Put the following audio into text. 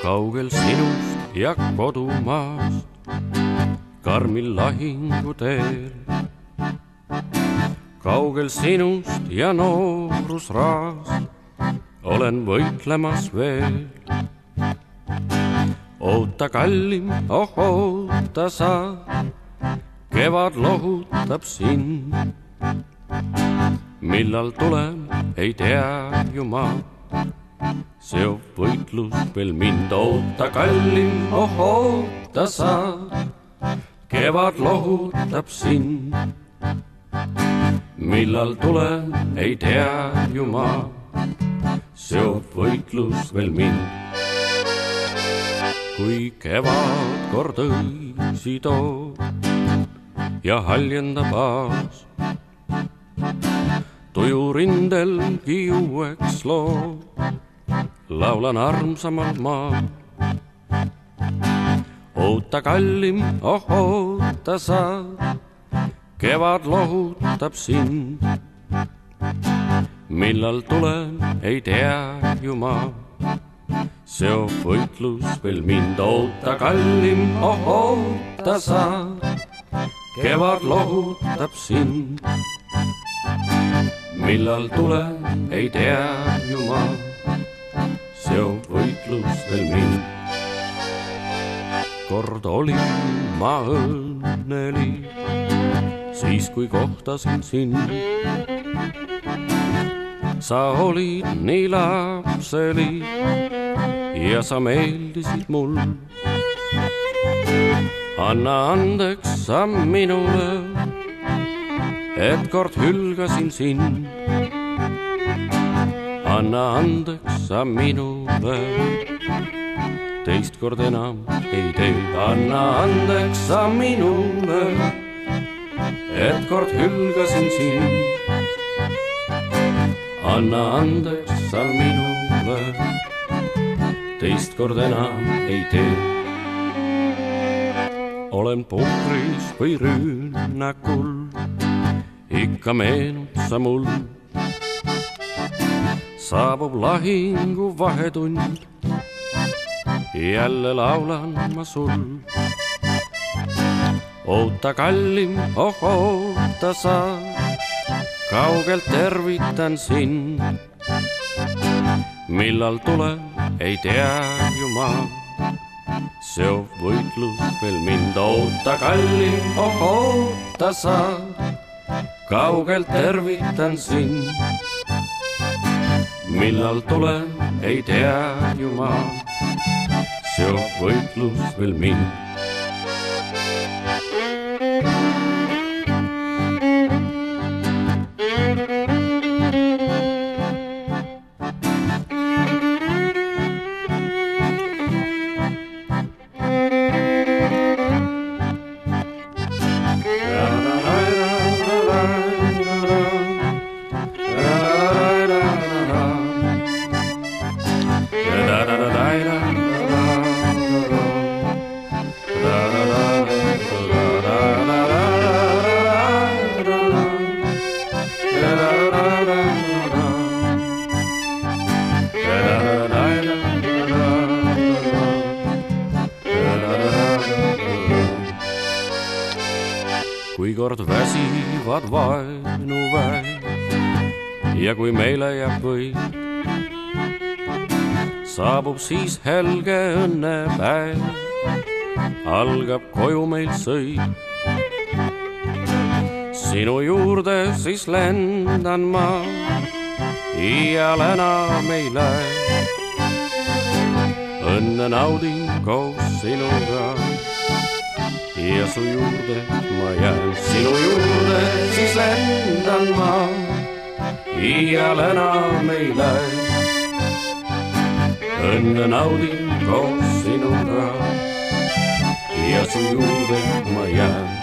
Kaugel sinust ja kodumaast, karmil lahinguteel. Kaugel sinust ja noorusraast, olen võitlemas veel. Oota kallim, oh oota sa, kevad lohutab sind. Millal tulen, ei tea ju ma, seob võitlus veel mind. Oota kallim, oh oota sa, kevad lohutab sind. Millal tulen, ei tea ju ma, seob võitlus veel mind. Kui kevad kord õisi toob ja haljendab aas, tuju rindelgi uueks loob, laulan armsamal maal. Oota kallim, oh oota sa, kevad lohutab sind. Millal tulen, ei tea ju ma, seob võitlus veel mind. Oota kallim, oh oota sa, kevad lohutab sind. Millal tulen, ei tea ju ma, seob võitlus veel mind. Kord olin ma õnnelik, siis kui kohtasin sind. Sa olid nii lapselik ja sa meeldisid mul. Anna andeks sa minule, et kord hülgasin sind. Anna andeks sa minule, teist kord enam ei tee. Anna andeks sa minule, et kord hülgasin sind. Anna andeks sa minule, teist kord enam ei tee. Olen puhkris või rünnakul, ikka meenud sa mul. Saabub lahingu vahetund, jälle laulan ma sul. Oota kallim, oh oota sa, kaugelt tervitan sind. Millal tulen, ei tea ju ma, seob võitlus veel mind. Oota kallim, oh oota sa, kaugelt tervitan sind. Millal tulen, ei tea ju ma, seob võitlus veel mind. Kui kord väsivad vaenuväed ja kui meile jääb võit, saabub siis helge õnnepäev, algab koju meil sõit. Sinu juurde siis lendan ma, iial enam ei lähe. Õnne naudin koos sinuga ja su juurde ma jään. Sinu juurde siis lendan ma, iial enam ei lähe. Õnne naudin koos sinuga ja su juurde ma jään.